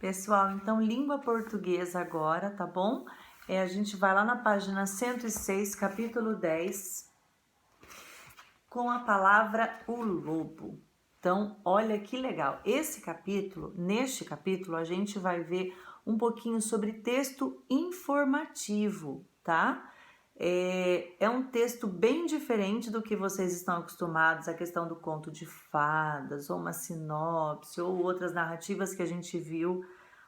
Pessoal, então língua portuguesa agora, tá bom? A gente vai lá na página 106, capítulo 10, com a palavra o lobo. Então, olha que legal. Neste capítulo, a gente vai ver um pouquinho sobre texto informativo, tá? É um texto bem diferente do que vocês estão acostumados, a questão do conto de fadas, ou uma sinopse, ou outras narrativas que a gente viu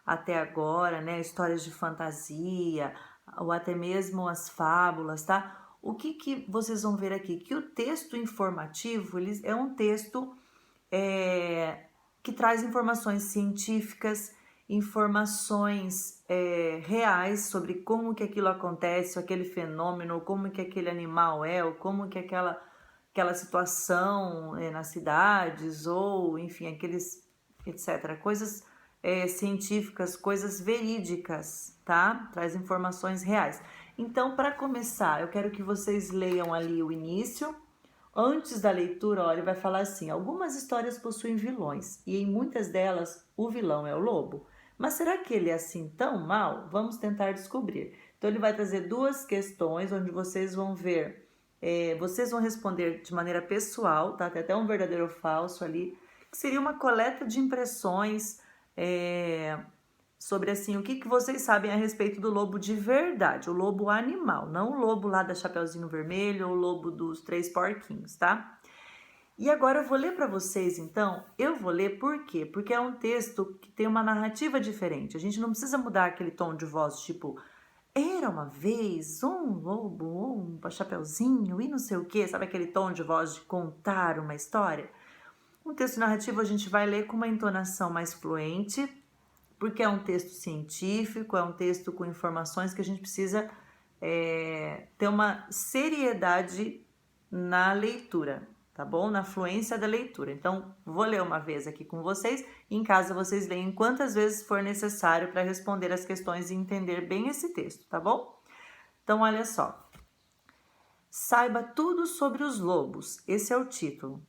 até agora, né? Histórias de fantasia, ou até mesmo as fábulas, tá? O que vocês vão ver aqui? Que o texto informativo é um texto que traz informações científicas, informações reais sobre como que aquilo acontece, aquele fenômeno, como que aquele animal ou como que aquela situação nas cidades, ou enfim, aqueles, etc. Coisas científicas, coisas verídicas, tá? Traz informações reais. Então, para começar, eu quero que vocês leiam ali o início. Antes da leitura, olha, vai falar assim: algumas histórias possuem vilões e em muitas delas o vilão é o lobo. Mas será que ele é assim tão mal? Vamos tentar descobrir. Então, ele vai trazer duas questões onde vocês vão ver, vocês vão responder de maneira pessoal, tá? Tem até um verdadeiro ou falso ali, que seria uma coleta de impressões sobre assim, o que vocês sabem a respeito do lobo de verdade, o lobo animal, não o lobo lá da Chapeuzinho Vermelho ou o lobo dos Três Porquinhos, tá? E agora eu vou ler para vocês, então, eu vou ler por quê? Porque é um texto que tem uma narrativa diferente, a gente não precisa mudar aquele tom de voz, tipo, era uma vez um lobo, um chapeuzinho e não sei o quê, sabe aquele tom de voz de contar uma história? Um texto narrativo a gente vai ler com uma entonação mais fluente, porque é um texto científico, é um texto com informações que a gente precisa ter uma seriedade na leitura, tá bom? Na fluência da leitura. Então, vou ler uma vez aqui com vocês, e em casa vocês leem quantas vezes for necessário para responder as questões e entender bem esse texto, tá bom? Então, olha só. Saiba tudo sobre os lobos, esse é o título.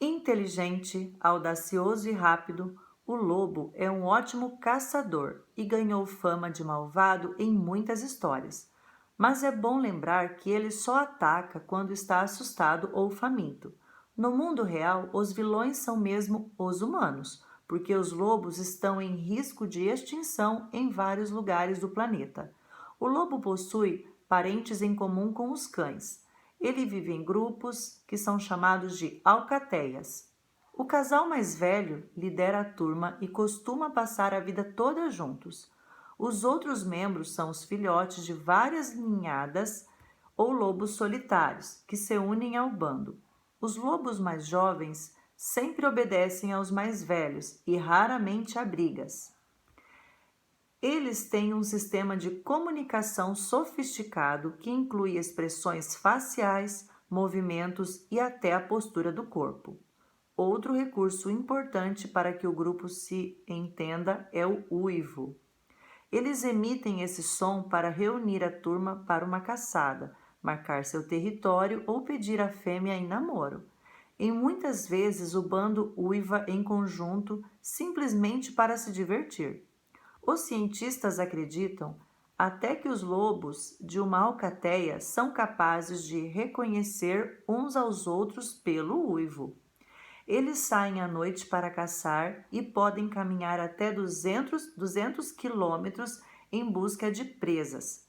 Inteligente, audacioso e rápido, o lobo é um ótimo caçador e ganhou fama de malvado em muitas histórias. Mas é bom lembrar que ele só ataca quando está assustado ou faminto. No mundo real, os vilões são mesmo os humanos, porque os lobos estão em risco de extinção em vários lugares do planeta. O lobo possui parentes em comum com os cães. Ele vive em grupos que são chamados de alcateias. O casal mais velho lidera a turma e costuma passar a vida toda juntos. Os outros membros são os filhotes de várias ninhadas ou lobos solitários, que se unem ao bando. Os lobos mais jovens sempre obedecem aos mais velhos e raramente a brigas. Eles têm um sistema de comunicação sofisticado que inclui expressões faciais, movimentos e até a postura do corpo. Outro recurso importante para que o grupo se entenda é o uivo. Eles emitem esse som para reunir a turma para uma caçada, marcar seu território ou pedir a fêmea em namoro. E muitas vezes o bando uiva em conjunto simplesmente para se divertir. Os cientistas acreditam até que os lobos de uma alcateia são capazes de reconhecer uns aos outros pelo uivo. Eles saem à noite para caçar e podem caminhar até 200 quilômetros em busca de presas.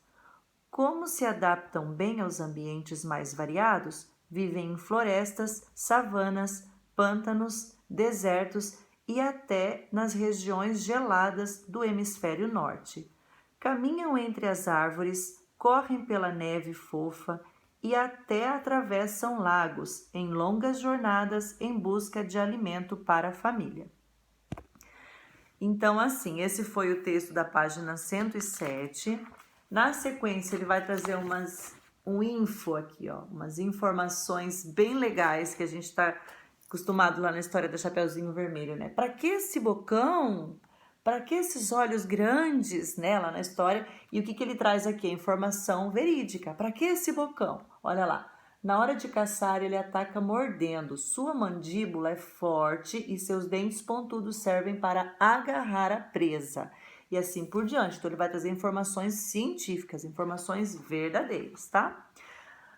Como se adaptam bem aos ambientes mais variados, vivem em florestas, savanas, pântanos, desertos e até nas regiões geladas do hemisfério norte. Caminham entre as árvores, correm pela neve fofa e até atravessam lagos em longas jornadas em busca de alimento para a família. Então, assim, esse foi o texto da página 107. Na sequência, ele vai trazer um info aqui, ó, umas informações bem legais que a gente está acostumado lá na história da Chapeuzinho Vermelho, né? Para que esse bocão? Para que esses olhos grandes, né, lá na história? E o que ele traz aqui? A informação verídica. Para que esse bocão? Olha lá. Na hora de caçar, ele ataca mordendo. Sua mandíbula é forte e seus dentes pontudos servem para agarrar a presa. E assim por diante. Então, ele vai trazer informações científicas, informações verdadeiras, tá?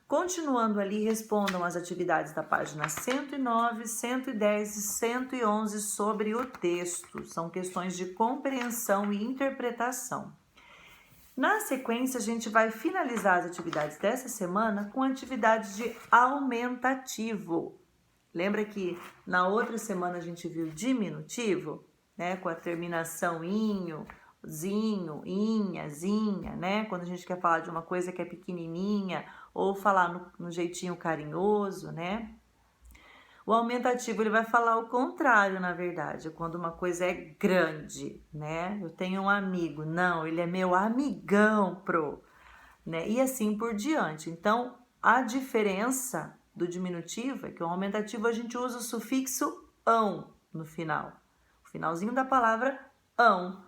Continuando ali, respondam as atividades da página 109, 110 e 111 sobre o texto. São questões de compreensão e interpretação. Na sequência, a gente vai finalizar as atividades dessa semana com atividades de aumentativo. Lembra que na outra semana a gente viu diminutivo, né? Com a terminação inho, zinho, inha, zinha, né? Quando a gente quer falar de uma coisa que é pequenininha ou falar no jeitinho carinhoso, né? O aumentativo, ele vai falar o contrário, na verdade, quando uma coisa é grande, né? Eu tenho um amigo, não, ele é meu amigão, né? E assim por diante. Então, a diferença do diminutivo é que o aumentativo a gente usa o sufixo ão no final. O finalzinho da palavra ão.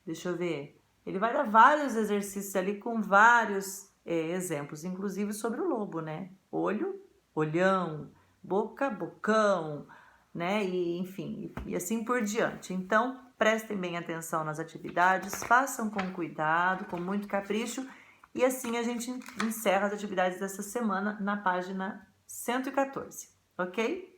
Deixa eu ver. Ele vai dar vários exercícios ali com vários exemplos, inclusive sobre o lobo, né? Olho, olhão, boca, bocão, né? E enfim, e assim por diante. Então, prestem bem atenção nas atividades, façam com cuidado, com muito capricho, e assim a gente encerra as atividades dessa semana na página 114, ok?